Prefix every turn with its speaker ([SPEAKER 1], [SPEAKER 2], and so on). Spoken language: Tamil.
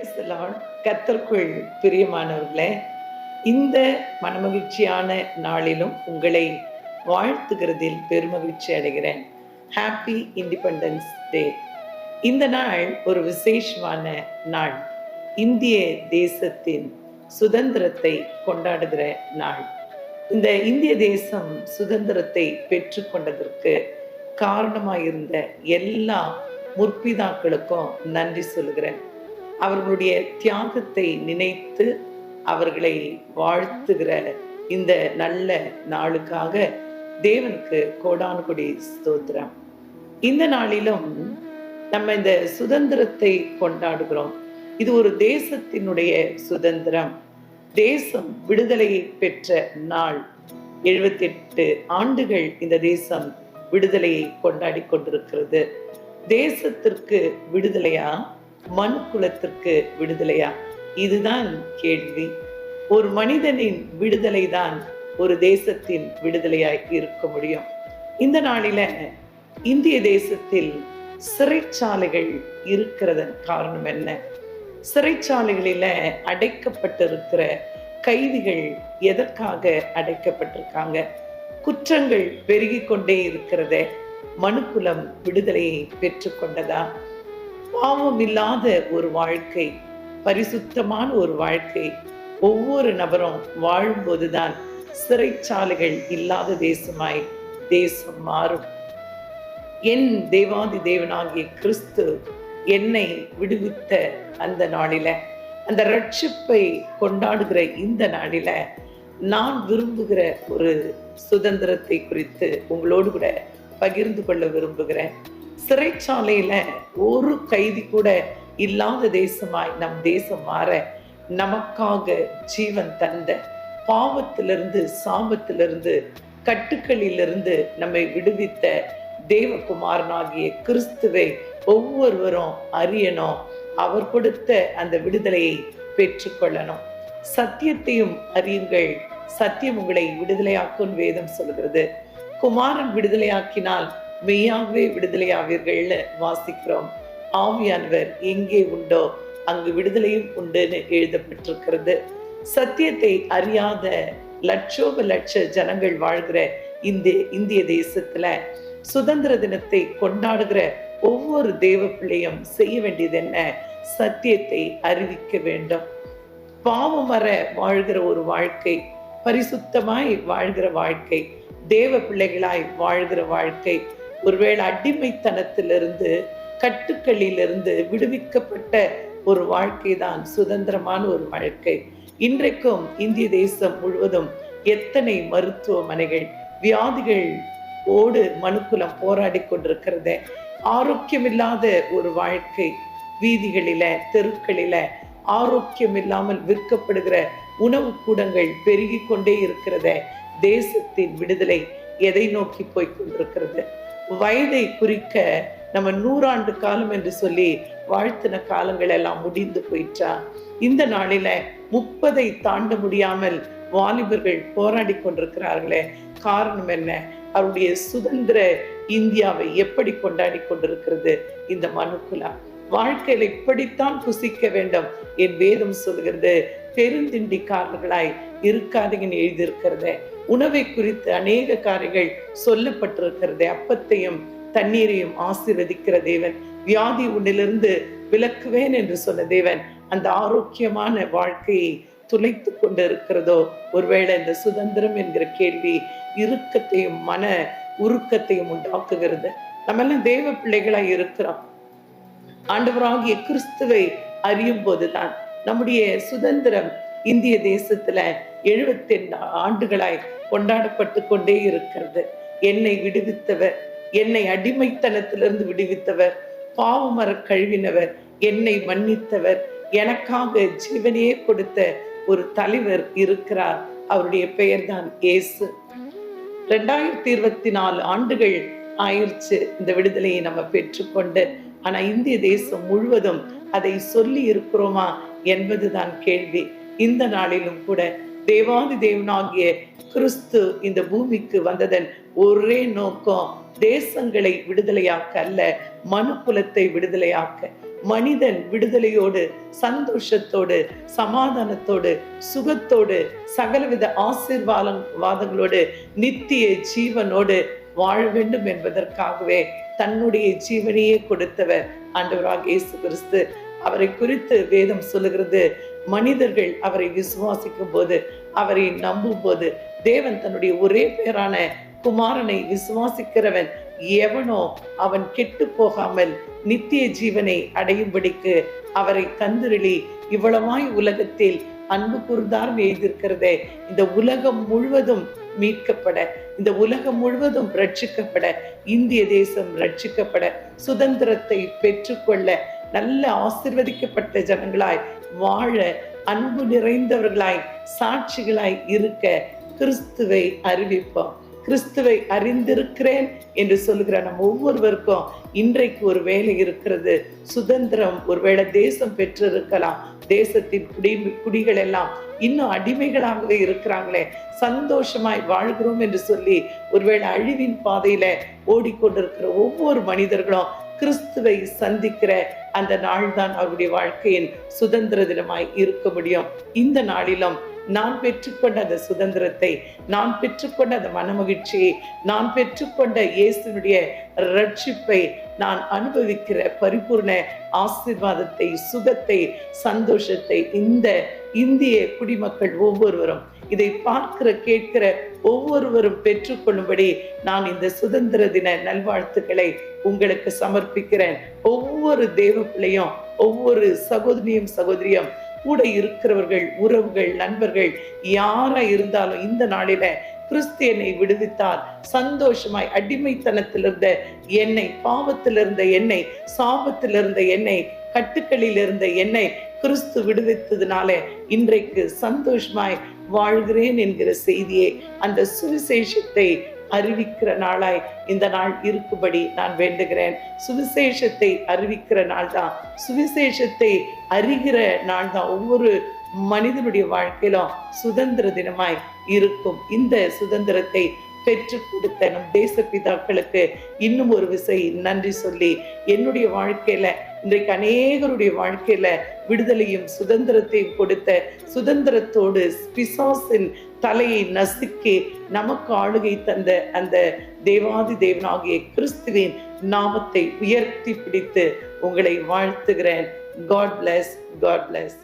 [SPEAKER 1] Praise the Lord. கர்த்தருக்குள் பிரியமானவர்களே, இந்த மனமகிழ்ச்சியான நாளிலும் உங்களை வாழ்த்துகிறதில் பெருமகிழ்ச்சி அடைகிறேன். Happy independence day. இந்த நாள் ஒரு விசேஷமான நாள். இந்திய தேசத்தின் சுதந்திரத்தை கொண்டாடுகிற நாள். இந்த இந்திய தேசம் சுதந்திரத்தை பெற்றுக்கொண்டதற்கு காரணமாயிருந்த எல்லா முற்பிதாக்களுக்கும் நன்றி சொல்கிறேன். அவர்களுடைய தியாகத்தை நினைத்து அவர்களை வாழ்த்துகிற இந்த நல்ல நாளுக்காக தேவனுக்கு கோடானு கோடி ஸ்தோத்திரம். இந்த நாளிலும் நம்ம இந்த சுதந்திரத்தை கொண்டாடுகிறோம். இது ஒரு தேசத்தினுடைய சுதந்திரம். தேசம் விடுதலையை பெற்ற நாள். 78 ஆண்டுகள் இந்த தேசம் விடுதலையை கொண்டாடி கொண்டிருக்கிறது. தேசத்திற்கு விடுதலையா, மண் குலத்திற்கு விடுதலையா? இதுதான் கேள்வி. ஒரு மனிதனின் விடுதலை தான் ஒரு தேசத்தின் விடுதலையாய் இருக்க முடியும். இந்த நாளில இந்திய தேசத்தில் சிறைச்சாலைகள் இருக்கிறதன் காரணம் என்ன? சிறைச்சாலைகளில அடைக்கப்பட்டிருக்கிற கைதிகள் எதற்காக அடைக்கப்பட்டிருக்காங்க? குற்றங்கள் பெருகி கொண்டே இருக்கிறத மனுக்குலம் விடுதலையை பெற்றுக்கொண்டதா? பாவம் இல்லாத ஒரு வாழ்க்கை, பரிசுத்தமான ஒரு வாழ்க்கை ஒவ்வொரு நபரும் வாழும்போதுதான் சிறைச்சாலைகள் இல்லாத தேசமாய் தேசம் மாறும். என் தேவாதி தேவனாகிய கிறிஸ்து என்னை விடுவித்த அந்த நாளில, அந்த ரட்சிப்பை கொண்டாடுகிற இந்த நாளில நான் விரும்புகிற ஒரு சுதந்திரத்தை குறித்து உங்களோடு கூட பகிர்ந்து கொள்ள விரும்புகிறேன். சிறைச்சாலையில ஒரு கைதி கூட இல்லாத தேசமாய் நம் தேசம் மாற நமக்காக ஜீவன் தந்த, பாவத்திலிருந்து சாபத்திலிருந்து கட்டுக்களிலிருந்து நம்மை விடுவித்த தேவகுமாரனாகிய கிறிஸ்துவை ஒவ்வொருவரும் அறியணும். அவர் கொடுத்த அந்த விடுதலையை பெற்றுக்கொள்ளணும். சத்தியத்தையும் அறியுங்கள், சத்தியம் உங்களை விடுதலையாக்கும் வேதம் சொல்கிறது. குமாரன் விடுதலையாக்கினால் மெய்யாகவே விடுதலையாவீர்கள்னு வாசிக்கிறோம். ஆவியானவர் எங்கே உண்டோ அங்கு விடுதலையும் உண்டுன்னு எழுதப்பட்டிருக்கிறது. சத்தியத்தை அறியாத லட்சோப லட்ச ஜனங்கள் வாழ்கிற இந்த இந்திய தேசத்துல சுதந்திர தினத்தை கொண்டாடுகிற ஒவ்வொரு தேவ பிள்ளையும் செய்ய வேண்டியது என்ன? சத்தியத்தை அறிவிக்க வேண்டும். பாவம் வர வாழ்கிற ஒரு வாழ்க்கை, பரிசுத்தமாய் வாழ்கிற வாழ்க்கை, தேவ பிள்ளைகளாய் வாழ்கிற வாழ்க்கை, ஒருவேளை அடிமைத்தனத்திலிருந்து கட்டுக்களிலிருந்து விடுவிக்கப்பட்ட ஒரு வாழ்க்கை தான் சுதந்திரமான ஒரு வாழ்க்கை. இன்றைக்கும் இந்திய தேசம் முழுவதும் எத்தனை மருத்துவமனைகள், வியாதிகள் ஓடு மனுக்குலம் போராடி கொண்டிருக்கிறத, ஆரோக்கியமில்லாத ஒரு வாழ்க்கை, வீதிகளில தெருக்களில ஆரோக்கியம் இல்லாமல் விற்கப்படுகிற உணவு கூடங்கள் பெருகி கொண்டே இருக்கிறத. தேசத்தின் விடுதலை எதை நோக்கி போய் கொண்டிருக்கிறது? வயதை குறிக்க நம்ம 100 ஆண்டு காலம் என்று சொல்லி வாழ்த்தின காலங்கள் எல்லாம் முடிந்து போயிற்றா? இந்த நாளில 30 தாண்ட முடியாமல் வாலிபர்கள் போராடி கொண்டிருக்கிறார்களே, காரணம் என்ன? அவருடைய சுதந்திர இந்தியாவை எப்படி கொண்டாடி கொண்டிருக்கிறது இந்த மனுக்குலம்? வாழ்க்கையில இப்படித்தான் புசிக்க வேண்டும் என் வேதம் சொல்கிறது. பெருந்திண்டிக்காரர்களாய் இருக்காதீங்கன்னு எழுதியிருக்கிறத. உணவை குறித்து அநேக காரியங்கள் சொல்லப்பட்டிருக்கிறது. அப்பத்தையும் தண்ணீரையும் ஆசீர்வதிக்கிற தேவன், வியாதி உன்னிலிருந்து விலக்குவேன் என்று சொன்ன தேவன் அந்த ஆரோக்கியமான வாழ்க்கையை துளைத்து கொண்டு இருக்கிறதோ? ஒருவேளை இந்த சுதந்திரம் என்கிற கேள்வி இறுக்கத்தையும் மன உருக்கத்தையும் உண்டாக்குகிறது. நம்ம எல்லாம் தேவ பிள்ளைகளாய் இருக்கிறோம். ஆண்டவராகிய கிறிஸ்துவை அறியும் போதுதான் நம்முடைய சுதந்திரம் இந்திய தேசத்துல 78 ஆண்டுகளாய் கொண்டாடப்பட்டு கொண்டே இருக்கிறது. என்னை விடுவித்தவர், என்னை அடிமைத்தனத்திலிருந்து விடுவித்தவர், பாவமர கழுவினவர், என்னை மன்னித்தவர், எனக்காக ஜீவனையே கொடுத்த ஒரு தலைவர் இருக்கிறார். அவருடைய பெயர்தான் இயேசு. 2024 ஆண்டுகள் ஆயிடுச்சு இந்த விடுதலையை நம்ம பெற்றுக்கொண்டு. ஆனா இந்திய தேசம் முழுவதும் அதை சொல்லி இருக்கிறோமா என்பதுதான் கேள்வி. இந்த நாளிலும் கூட தேவாதி தேவனாகிய கிறிஸ்து இந்த பூமிக்கு வந்ததன் ஒரே நோக்கம் தேசங்களை விடுதலையாக்க அல்ல, மனுக்குலத்தை விடுதலையாக்க. மனிதன் விடுதலையோடு, சந்தோஷத்தோடு, சமாதானத்தோடு, சுகத்தோடு, சகலவித ஆசீர்வாதங்களோடு, நித்திய ஜீவனோடு வாழ வேண்டும் என்பதற்காகவே தன்னுடைய ஜீவனையே கொடுத்தவர் ஆண்டவராக இயேசு கிறிஸ்து. அவரை குறித்து வேதம் சொல்லுகிறது, மனிதர்கள் அவரை விசுவாசிக்கும் போது, அவரை நம்பும் போது, தேவன் தன்னுடைய ஒரே பேரான குமாரனை விசுவாசிக்கிறவன் எவனோ அவன் கெட்டு போகாமல் நித்திய ஜீவனை அடையும்படிக்கு அவரை தந்திரளி இவ்வளவாய் உலகத்தில் அன்பு கூர்ந்தார் எழுதியிருக்கிறதே. இந்த உலகம் முழுவதும் மீட்கப்பட, இந்த உலகம் முழுவதும் ரட்சிக்கப்பட, இந்திய தேசம் ரட்சிக்கப்பட, சுதந்திரத்தை பெற்றுக்கொள்ள, நல்ல ஆசீர்வதிக்கப்பட்ட ஜனங்களாய் வாழ, அன்பு நிறைந்தவர்களாய் சாட்சிகளாய் இருக்க கிறிஸ்துவை அறிவிப்போம். கிறிஸ்துவை அறிந்திருக்கிறேன் என்று சொல்லுகிற நம்ம ஒவ்வொருவருக்கும் இன்றைக்கு ஒரு வேலை இருக்கிறது. சுதந்திரம், ஒருவேளை தேசம் பெற்றிருக்கலாம், தேசத்தின் குடிகள் எல்லாம் இன்னும் அடிமைகளாகவே இருக்கிறாங்களே, சந்தோஷமாய் வாழ்கிறோம் என்று சொல்லி ஒருவேளை அழிவின் பாதையில ஓடிக்கொண்டிருக்கிற ஒவ்வொரு மனிதர்களும் கிறிஸ்துவை சந்திக்கிற அந்த நாள் தான் அவருடைய வாழ்க்கையின் சுதந்திர தினமாய் இருக்க முடியும். இந்த நாளிலும் நான் பெற்றுக்கொண்ட அந்த சுதந்திரத்தை, நான் பெற்றுக்கொண்ட அந்த மனமகிழ்ச்சியை, நான் பெற்றுக்கொண்ட இயேசுனுடைய ரட்சிப்பை, நான் அனுபவிக்கிற பரிபூர்ண ஆசீர்வாதத்தை, சுகத்தை, சந்தோஷத்தை இந்த இந்திய குடிமக்கள் ஒவ்வொருவரும், இதை பார்க்கிற கேட்கிற ஒவ்வொருவரும் பெற்றுக்கொள்ளும்படி நான் இந்த சுதந்திர தின நல்வாழ்த்துக்களை உங்களுக்கு சமர்ப்பிக்கிறேன். ஒவ்வொரு தேவ பிள்ளையும், ஒவ்வொரு சகோதரியும் கூட இருக்கிறவர்கள், உறவுகள், நண்பர்கள் யாரா இருந்தாலும் இந்த நாளில கிறிஸ்தியனை விடுவித்தார். சந்தோஷமாய் அடிமைத்தனத்திலிருந்த என்னை, பாவத்திலிருந்த என்னை, சாபத்திலிருந்த என்னை, கட்டுக்களில் இருந்த என்னை கிறிஸ்து விடுவித்ததுனால இன்றைக்கு சந்தோஷமாய் வாழ்கிறேன் என்கிற செய்தியை, அந்த சுவிசேஷத்தை அறிவிக்கிற நாளாய் இந்த நாள் இருக்கும்படி நான் வேண்டுகிறேன். சுவிசேஷத்தை அறிவிக்கிற நாள் தான், சுவிசேஷத்தை அறிகிற நாள் தான் ஒவ்வொரு மனிதனுடைய வாழ்க்கையிலும் சுதந்திர தினமாய் இருக்கும். இந்த சுதந்திரத்தை பெற்றுக் கொடுத்த நம் தேச பிதாக்களுக்கு இன்னும் ஒரு விசை நன்றி சொல்லி, என்னுடைய வாழ்க்கையில இன்றைக்கு அநேகருடைய வாழ்க்கையில விடுதலையும் சுதந்திரத்தையும் கொடுத்த, சுதந்திரத்தோடு பிசாசின் தலையை நசுக்கி நமக்கு ஆளுகை தந்த அந்த தேவாதி தேவனாகிய கிறிஸ்துவின் நாமத்தை உயர்த்தி பிடித்து உங்களை வாழ்த்துகிறேன். God bless. God bless.